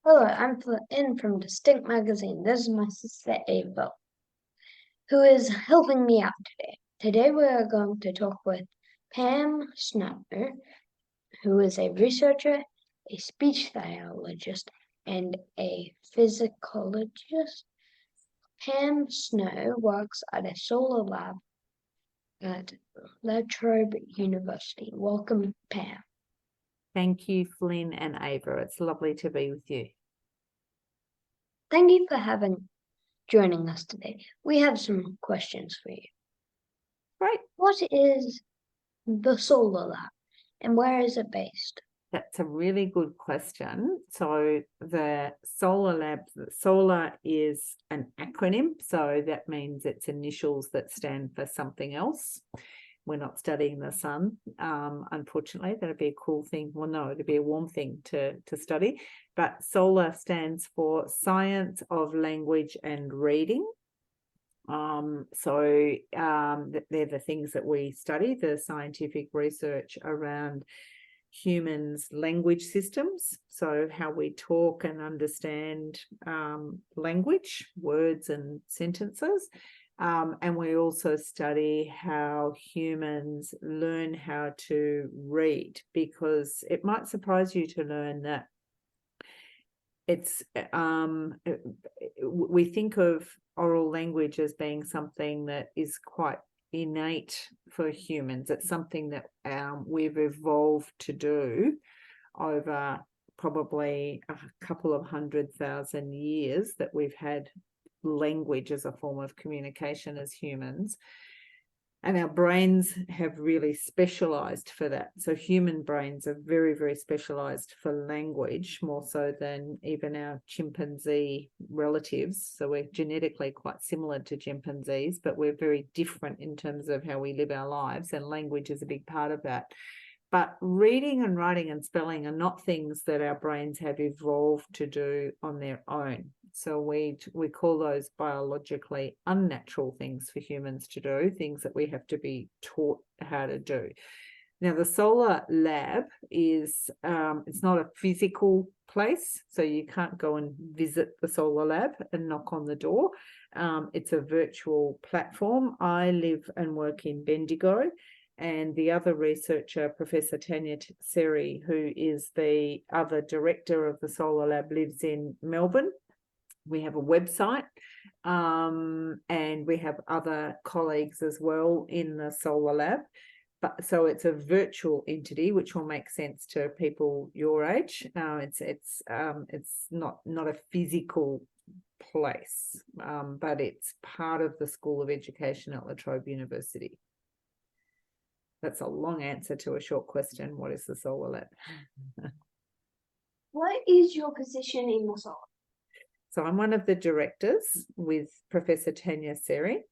Hello, I'm Flynn from Dystinct Magazine. This is my sister Ava, who is helping me out today. Today we are going to talk with Pam Snow, who is a researcher, a speech therapist, and a physicologist. Pam Snow works at a solar lab at Trobe University. Welcome, Pam. Thank you, Flynn and Ava. It's lovely to be with you. Thank you for joining us today. We have some questions for you. Great. What is the Solar Lab and where is it based? That's a really good question. So the Solar Lab, solar is an acronym. So that means it's initials that stand for something else. We're not studying the sun, unfortunately. That'd be a cool thing. Well, no, it'd be a warm thing to study. But solar stands for Science of Language and Reading. They're the things that we study, the scientific research around humans' language systems, so how we talk and understand language, words and sentences. And we also study how humans learn how to read, because it might surprise you to learn that we think of oral language as being something that is quite innate for humans. It's something that we've evolved to do over probably a couple of 100,000 years, that we've had language as a form of communication as humans. And our brains have really specialized for that. So human brains are very, very specialized for language, more so than even our chimpanzee relatives. So we're genetically quite similar to chimpanzees, but we're very different in terms of how we live our lives, and language is a big part of that. But reading and writing and spelling are not things that our brains have evolved to do on their own. So we call those biologically unnatural things for humans to do, things that we have to be taught how to do. Now, the Solar Lab is, it's not a physical place, so you can't go and visit the Solar Lab and knock on the door. It's a virtual platform. I live and work in Bendigo, and the other researcher, Professor Tanya Seri, who is the other director of the Solar Lab, lives in Melbourne. We have a website, and we have other colleagues as well in the Solar Lab. But so it's a virtual entity, which will make sense to people your age. It's not a physical place, but it's part of the School of Education at La Trobe University. That's a long answer to a short question. What is the Solar Lab? What is your position in the Solar? So I'm one of the directors with Professor Tanya Seri.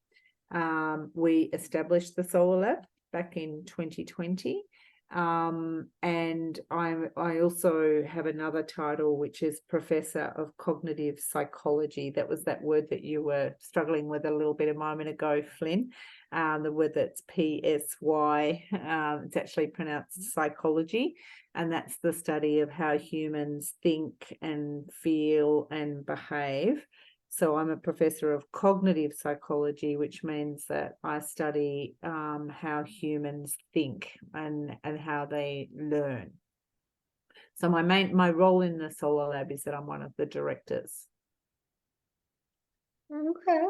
We established the Solar Lab back in 2020. And I also have another title, which is Professor of Cognitive Psychology. That was that word that you were struggling with a little bit a moment ago, Flynn. The word that's PSY, it's actually pronounced psychology, and that's the study of how humans think and feel and behave. So I'm a professor of cognitive psychology, which means that I study how humans think and how they learn. So my role in the Solar Lab is that I'm one of the directors. Okay.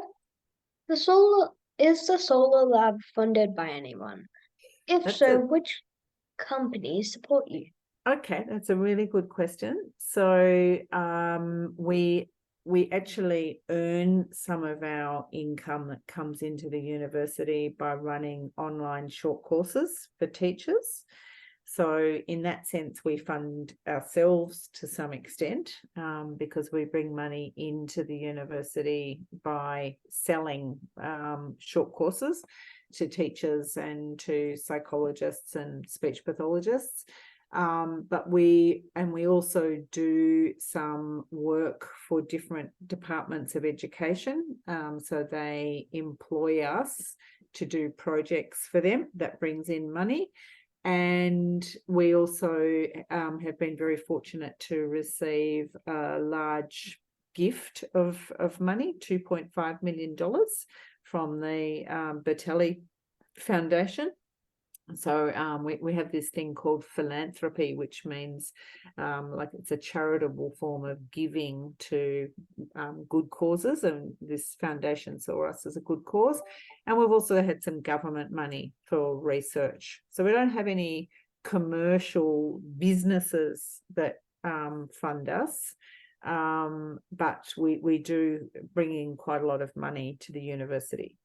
Is the Solar Lab funded by anyone? If so, which companies support you? Okay, that's a really good question. So we actually earn some of our income that comes into the university by running online short courses for teachers. So in that sense, we fund ourselves to some extent, because we bring money into the university by selling short courses to teachers and to psychologists and speech pathologists. But we also do some work for different departments of education. So they employ us to do projects for them that brings in money. And we also have been very fortunate to receive a large gift of money, $2.5 million from the Bertelli Foundation. So we have this thing called philanthropy, which means like it's a charitable form of giving to good causes, and this foundation saw us as a good cause. And we've also had some government money for research. So we don't have any commercial businesses that fund us, but we do bring in quite a lot of money to the university.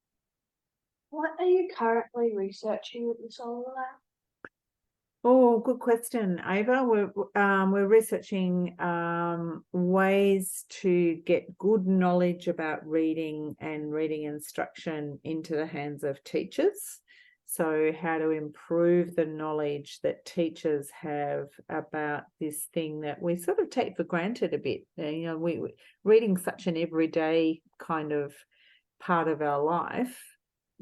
What are you currently researching at the Solar Lab? Oh, good question, Ava. We're researching ways to get good knowledge about reading and reading instruction into the hands of teachers. So how to improve the knowledge that teachers have about this thing that we sort of take for granted a bit. You know, reading such an everyday kind of part of our life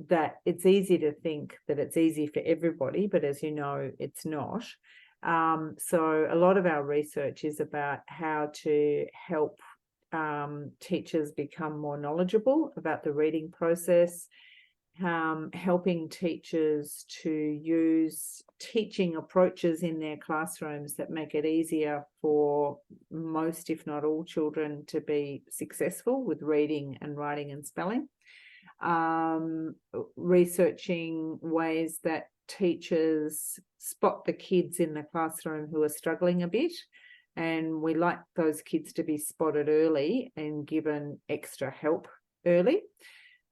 that it's easy to think that it's easy for everybody, but as you know, it's not. So a lot of our research is about how to help teachers become more knowledgeable about the reading process, helping teachers to use teaching approaches in their classrooms that make it easier for most, if not all, children to be successful with reading and writing and spelling. Researching ways that teachers spot the kids in the classroom who are struggling a bit, and we like those kids to be spotted early and given extra help early.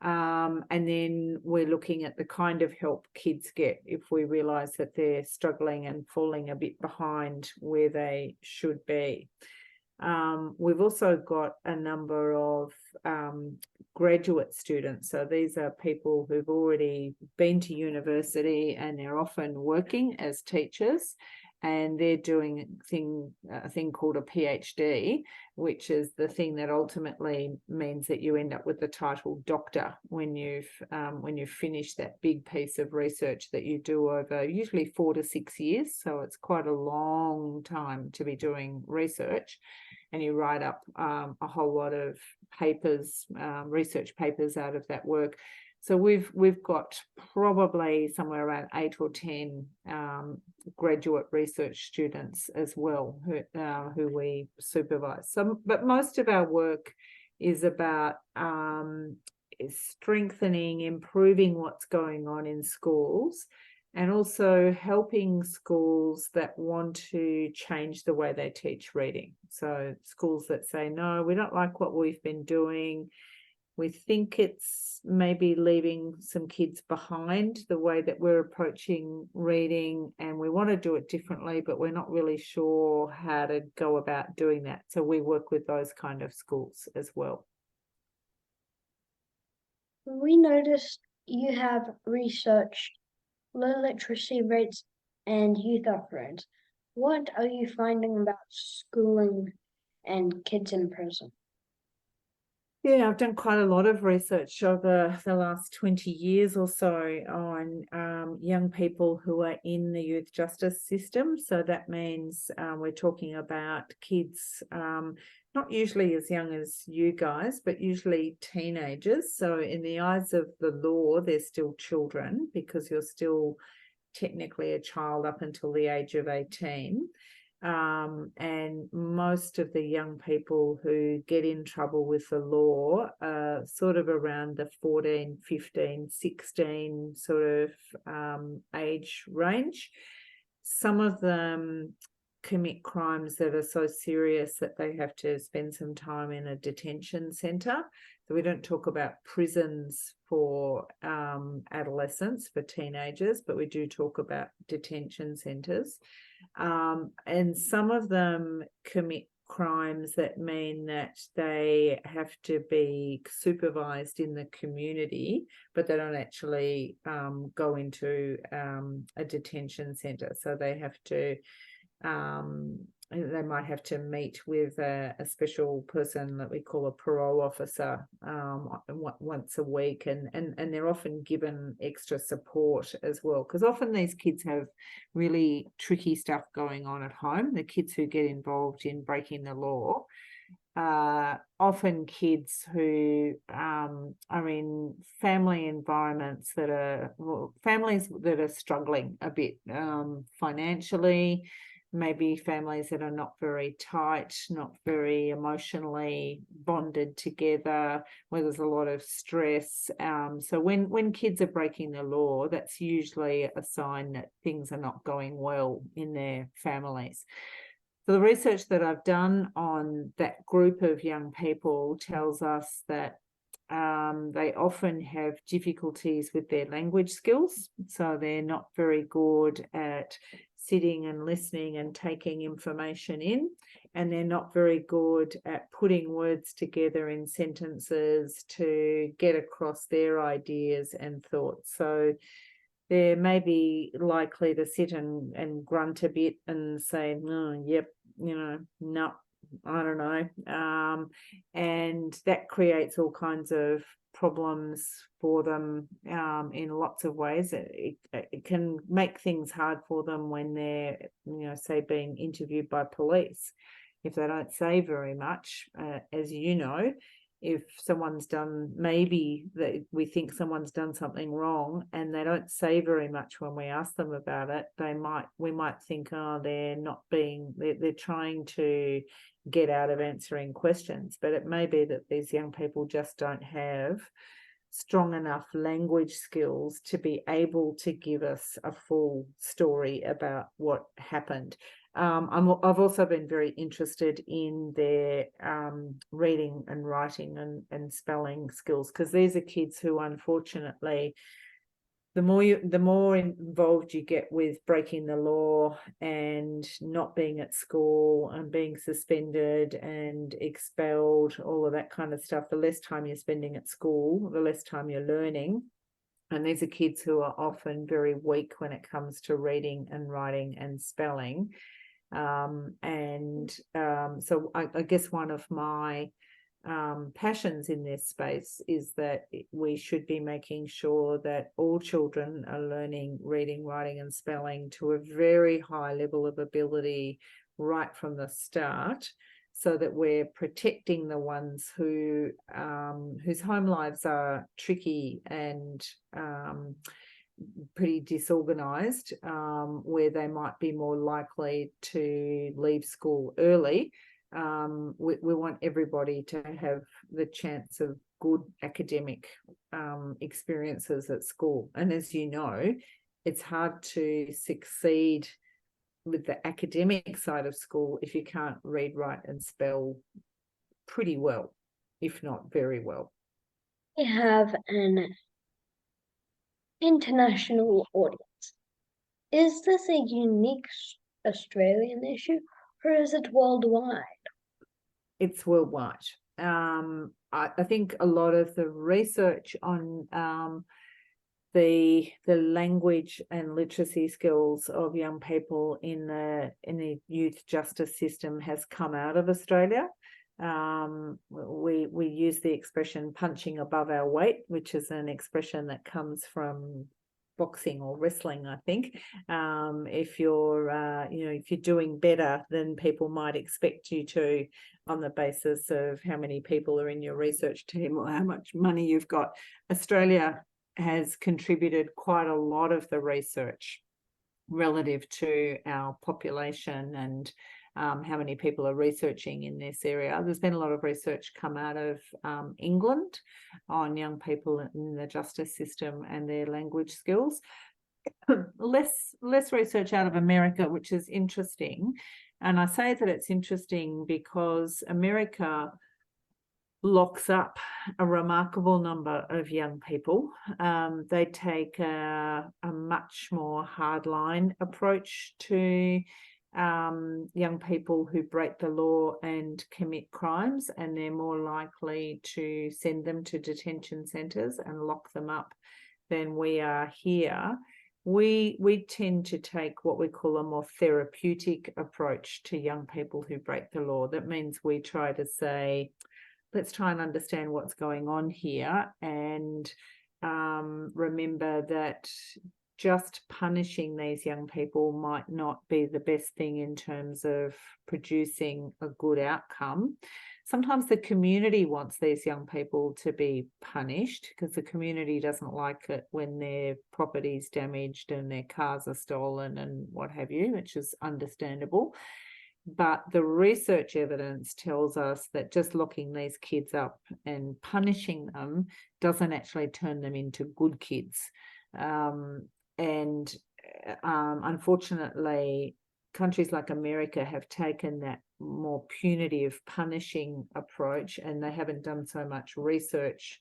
And then we're looking at the kind of help kids get if we realise that they're struggling and falling a bit behind where they should be. We've also got a number of graduate students. So these are people who've already been to university and they're often working as teachers, and they're doing a thing called a PhD, which is the thing that ultimately means that you end up with the title doctor when you've finished that big piece of research that you do over usually 4 to 6 years. So it's quite a long time to be doing research, and you write up a whole lot of papers, research papers out of that work. So we've got probably somewhere around 8 or 10 graduate research students as well who we supervise. So, but most of our work is about strengthening, improving what's going on in schools, and also helping schools that want to change the way they teach reading. So schools that say, no, we don't like what we've been doing. We think it's maybe leaving some kids behind the way that we're approaching reading, and we want to do it differently, but we're not really sure how to go about doing that. So we work with those kind of schools as well. We noticed you have researched low literacy rates and youth operates. What are you finding about schooling and kids in prison? Yeah, I've done quite a lot of research over the last 20 years or so on young people who are in the youth justice system. So that means we're talking about kids, not usually as young as you guys, but usually teenagers. So in the eyes of the law, they're still children because you're still technically a child up until the age of 18. And most of the young people who get in trouble with the law are sort of around the 14, 15, 16 sort of age range. Some of them commit crimes that are so serious that they have to spend some time in a detention centre. So we don't talk about prisons for adolescents, for teenagers, but we do talk about detention centres. And some of them commit crimes that mean that they have to be supervised in the community, but they don't actually go into a detention centre. So they have to they might have to meet with a special person that we call a parole officer once a week, and they're often given extra support as well, because often these kids have really tricky stuff going on at home. The kids who get involved in breaking the law often kids who are in family environments that are families that are struggling a bit financially, maybe families that are not very tight, not very emotionally bonded together, where there's a lot of stress. So when kids are breaking the law, that's usually a sign that things are not going well in their families. So the research that I've done on that group of young people tells us that they often have difficulties with their language skills. So they're not very good at sitting and listening and taking information in, and they're not very good at putting words together in sentences to get across their ideas and thoughts. So they're maybe likely to sit and grunt a bit and say, "Oh, yep, no, I don't know." And that creates all kinds of problems for them in lots of ways. It can make things hard for them when they're, say, being interviewed by police. If they don't say very much, as you know, if someone's done, maybe we think someone's done something wrong and they don't say very much when we ask them about it, we might think, oh, they're trying to get out of answering questions. But it may be that these young people just don't have strong enough language skills to be able to give us a full story about what happened. I've also been very interested in their reading and writing and spelling skills, because these are kids who, unfortunately, the more involved you get with breaking the law and not being at school and being suspended and expelled, all of that kind of stuff, the less time you're spending at school, the less time you're learning. And these are kids who are often very weak when it comes to reading and writing and spelling. So I guess one of my passions in this space is that we should be making sure that all children are learning reading, writing, and spelling to a very high level of ability right from the start, so that we're protecting the ones whose home lives are tricky and pretty disorganized, where they might be more likely to leave school early. We want everybody to have the chance of good academic experiences at school. And as you know, it's hard to succeed with the academic side of school if you can't read, write, and spell pretty well, if not very well. We have an international audience. Is this a unique Australian issue, or is it worldwide? It's worldwide. I think a lot of the research on the language and literacy skills of young people in the youth justice system has come out of Australia. We use the expression punching above our weight, which is an expression that comes from boxing or wrestling, I think. If you're doing better than people might expect you to, on the basis of how many people are in your research team or how much money you've got. Australia has contributed quite a lot of the research relative to our population and how many people are researching in this area. There's been a lot of research come out of England on young people in the justice system and their language skills. Less research out of America, which is interesting. And I say that it's interesting because America locks up a remarkable number of young people. They take a much more hardline approach to young people who break the law and commit crimes, and they're more likely to send them to detention centres and lock them up than we are here. we tend to take what we call a more therapeutic approach to young people who break the law. That means we try to say, let's try and understand what's going on here, and remember that just punishing these young people might not be the best thing in terms of producing a good outcome. Sometimes the community wants these young people to be punished because the community doesn't like it when their property's damaged and their cars are stolen and what have you, which is understandable. But the research evidence tells us that just locking these kids up and punishing them doesn't actually turn them into good kids. Unfortunately, countries like America have taken that more punitive punishing approach, and they haven't done so much research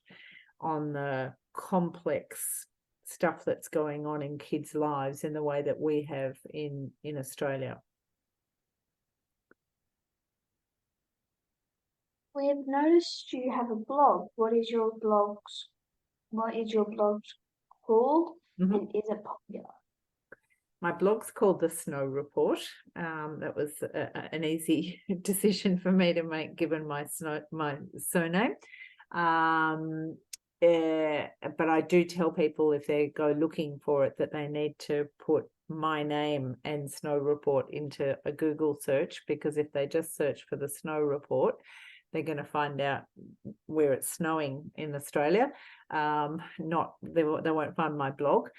on the complex stuff that's going on in kids' lives in the way that we have in Australia. We've noticed you have a blog. What is your blog called? Mm-hmm. And is it popular? My blog's called The Snow Report. That was an easy decision for me to make, given my surname. But I do tell people if they go looking for it that they need to put my name and Snow Report into a Google search, because if they just search for The Snow Report, they're going to find out where it's snowing in Australia. They won't find my blog.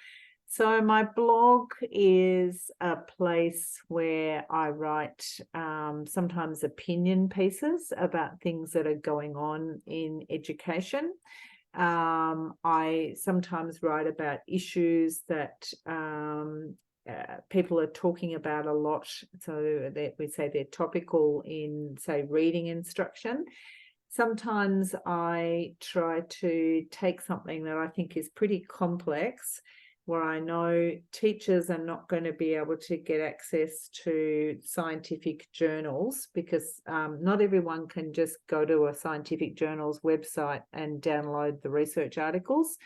So my blog is a place where I write sometimes opinion pieces about things that are going on in education. I sometimes write about issues that people are talking about a lot. So that we say they're topical in, say, reading instruction. Sometimes I try to take something that I think is pretty complex, where I know teachers are not going to be able to get access to scientific journals, because not everyone can just go to a scientific journal's website and download the research articles.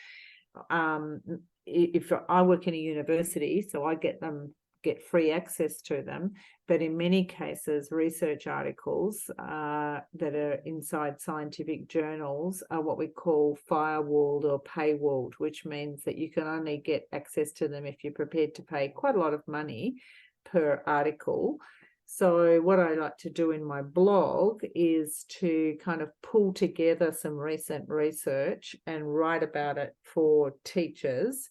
If I work in a university, so I get free access to them, but in many cases research articles that are inside scientific journals are what we call firewalled or paywalled, which means that you can only get access to them if you're prepared to pay quite a lot of money per article. So what I like to do in my blog is to kind of pull together some recent research and write about it for teachers,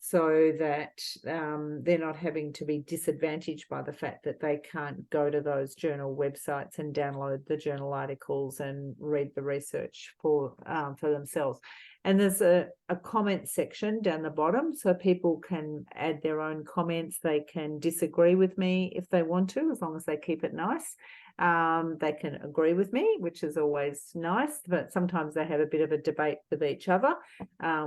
so that they're not having to be disadvantaged by the fact that they can't go to those journal websites and download the journal articles and read the research for themselves. And there's a comment section down the bottom, so people can add their own comments. They can disagree with me if they want to, as long as they keep it nice. They can agree with me, which is always nice, but sometimes they have a bit of a debate with each other,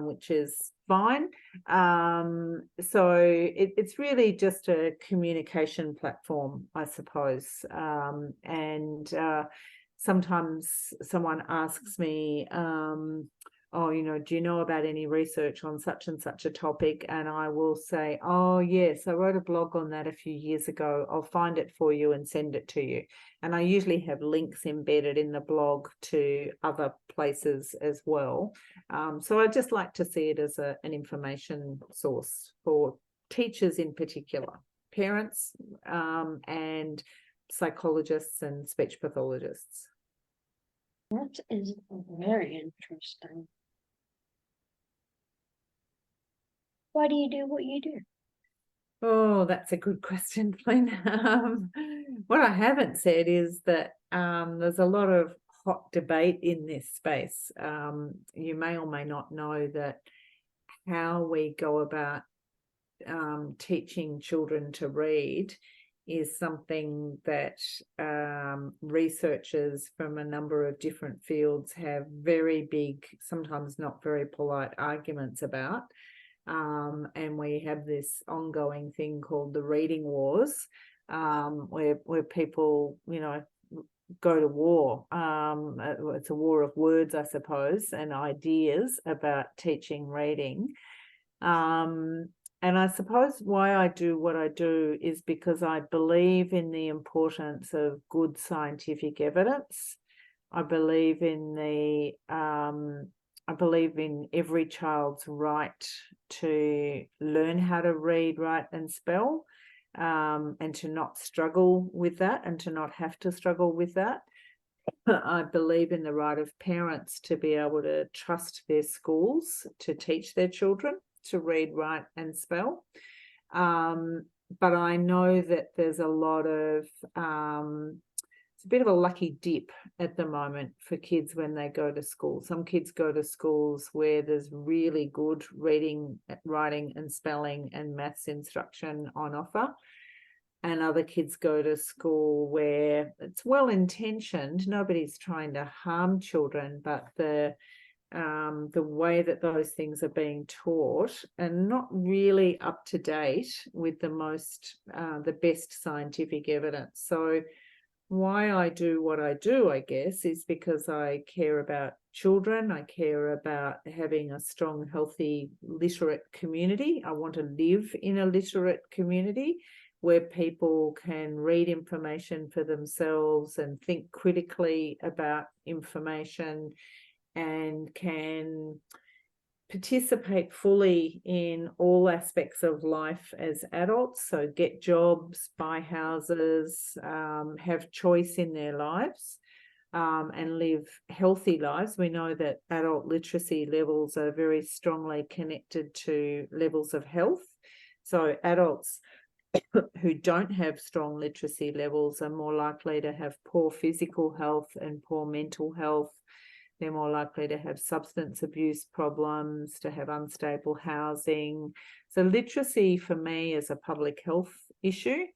which is fine. So it's really just a communication platform, I suppose. Sometimes someone asks me, oh, do you know about any research on such and such a topic? And I will say, oh, yes, I wrote a blog on that a few years ago. I'll find it for you and send it to you. And I usually have links embedded in the blog to other places as well. So I just like to see it as an information source for teachers in particular, parents, and psychologists and speech pathologists. That is very interesting. Why do you do what you do? Oh, that's a good question, Flynn. What I haven't said is that there's a lot of hot debate in this space. You may or may not know that how we go about teaching children to read is something that researchers from a number of different fields have very big, sometimes not very polite arguments about. And we have this ongoing thing called the reading wars, where people, go to war. It's a war of words, I suppose, and ideas about teaching reading. And I suppose why I do what I do is because I believe in the importance of good scientific evidence. I believe in I believe in every child's right to learn how to read, write, and spell, and to not struggle with that, and to not have to struggle with that. I believe in the right of parents to be able to trust their schools to teach their children to read, write, and spell. But I know that there's a lot of it's a bit of a lucky dip at the moment for kids when they go to school. Some kids go to schools where there's really good reading, writing, and spelling and maths instruction on offer. And other kids go to school where it's well-intentioned. Nobody's trying to harm children, but the way that those things are being taught and not really up to date with the best scientific evidence. So why I do what I do, I guess, is because I care about children. I care about having a strong, healthy, literate community. I want to live in a literate community where people can read information for themselves and think critically about information and can participate fully in all aspects of life as adults. So get jobs, buy houses, have choice in their lives, and live healthy lives. We know that adult literacy levels are very strongly connected to levels of health. So adults who don't have strong literacy levels are more likely to have poor physical health and poor mental health. They're more likely to have substance abuse problems, to have unstable housing. So literacy for me is a public health issue.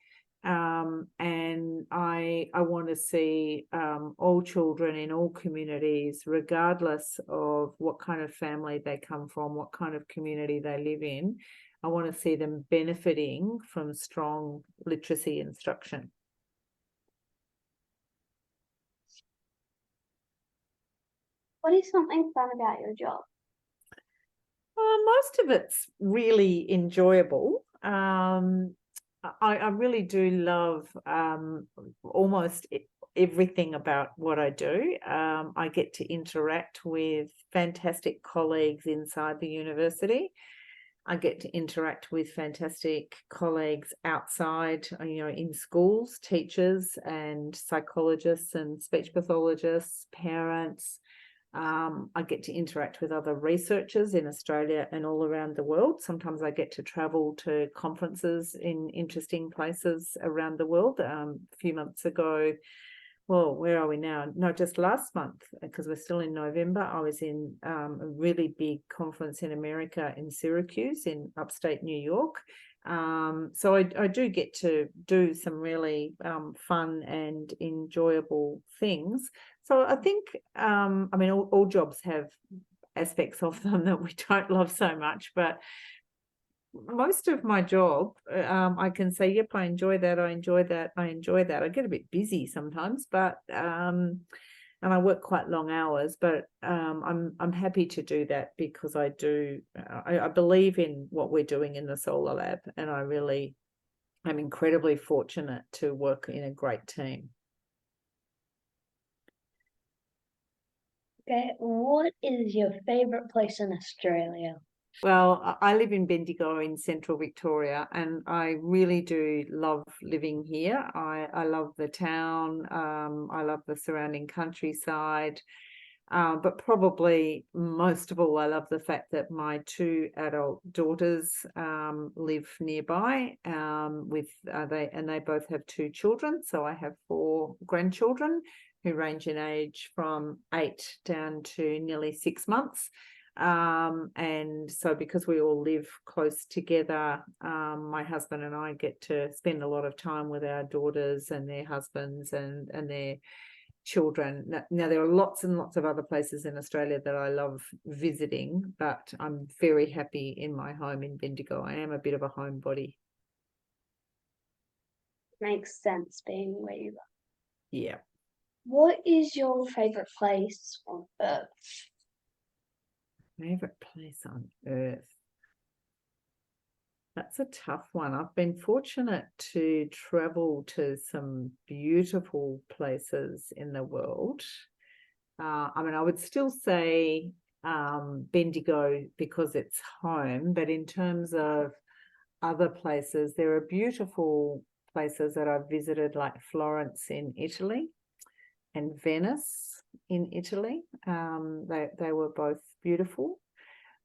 And I want to see all children in all communities, regardless of what kind of family they come from, what kind of community they live in, I want to see them benefiting from strong literacy instruction. What is something fun about your job? Most of it's really enjoyable. I really do love almost everything about what I do. I get to interact with fantastic colleagues inside the university. I get to interact with fantastic colleagues outside, in schools, teachers and psychologists and speech pathologists, parents. I get to interact with other researchers in Australia and all around the world. Sometimes I get to travel to conferences in interesting places around the world. A few months ago, well, where are we now? No, just last month, because we're still in November, I was in a really big conference in America in Syracuse in upstate New York. So I do get to do some really fun and enjoyable things. So I think, all jobs have aspects of them that we don't love so much, but most of my job, I can say, yep, I enjoy that. I enjoy that. I enjoy that. I get a bit busy sometimes, but and I work quite long hours, but I'm happy to do that because I do. I believe in what we're doing in the Solar Lab, and I'm incredibly fortunate to work in a great team. Okay, what is your favorite place in Australia? Well, I live in Bendigo in central Victoria, and I really do love living here. I love the town. I love the surrounding countryside. But probably most of all, I love the fact that my two adult daughters live nearby. They both have two children. So I have 4 grandchildren who range in age from 8 down to nearly 6 months. And so because we all live close together, my husband and I get to spend a lot of time with our daughters and their husbands and their children. Now there are lots and lots of other places in Australia that I love visiting, but I'm very happy in my home in Bendigo. I am a bit of a homebody. Makes sense being where you are. Yeah. What is your favorite place on Earth? Favorite place on Earth? That's a tough one. I've been fortunate to travel to some beautiful places in the world. I mean, I would still say Bendigo because it's home, but in terms of other places, there are beautiful places that I've visited, like Florence in Italy and Venice in Italy. They were both beautiful.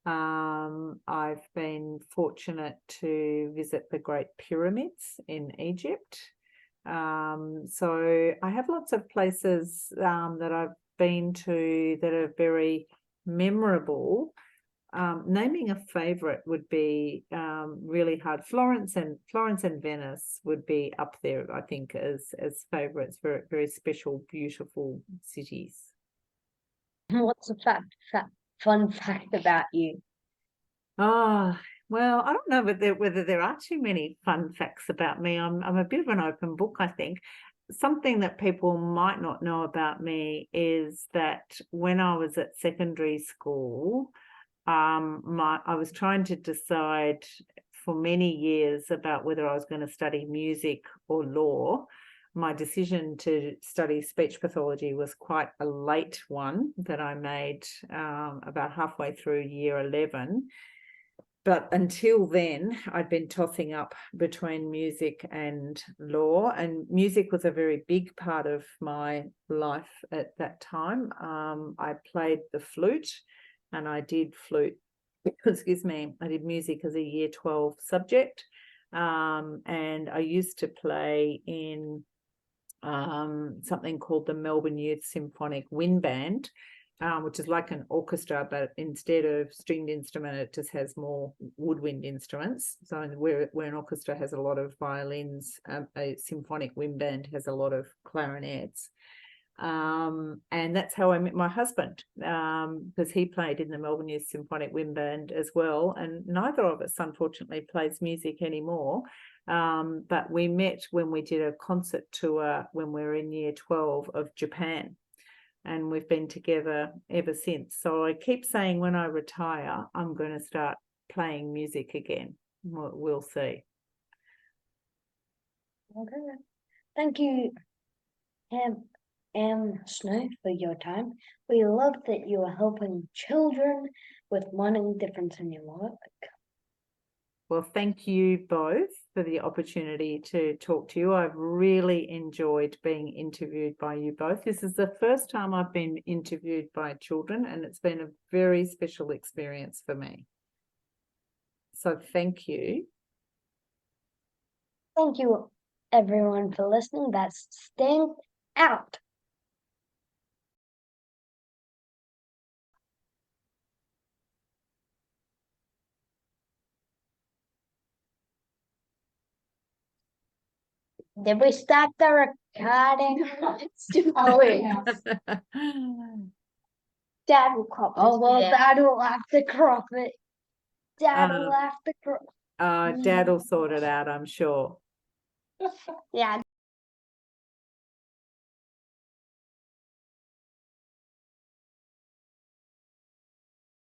I've been fortunate to visit the Great Pyramids in Egypt. So I have lots of places that I've been to that are very memorable. Naming a favorite would be really hard. Florence and Venice would be up there, I think, as favorites. Very, very special, beautiful cities. What's a fun fact about you? Oh, well, I don't know whether there are too many fun facts about me. I'm a bit of an open book, I think. Something that people might not know about me is that when I was at secondary school, I was trying to decide for many years about whether I was going to study music or law. My decision to study speech pathology was quite a late one that I made about halfway through year 11. But until then, I'd been tossing up between music and law, and music was a very big part of my life at that time. I played the flute, and I did flute, excuse me, I did music as a year 12 subject. And I used to play in something called the Melbourne Youth Symphonic Wind Band, which is like an orchestra, but instead of stringed instrument, it just has more woodwind instruments. So where an orchestra has a lot of violins, a symphonic wind band has a lot of clarinets. And that's how I met my husband, because he played in the Melbourne Youth Symphonic Wind Band as well. And neither of us, unfortunately, plays music anymore. But we met when we did a concert tour when we were in year 12 of Japan. And we've been together ever since. So I keep saying when I retire, I'm going to start playing music again. We'll see. Okay. Thank you, Snow, for your time. We love that you are helping children with learning difference in your work. Well, thank you both for the opportunity to talk to you. I've really enjoyed being interviewed by you both. This is the first time I've been interviewed by children, and it's been a very special experience for me. So thank you. Thank you, everyone, for listening. That's Distinct out. Did we start the recording? Dad will crop it. Oh, well, Dad will have to crop it. Dad will have to crop. Dad will sort it out, I'm sure. Yeah.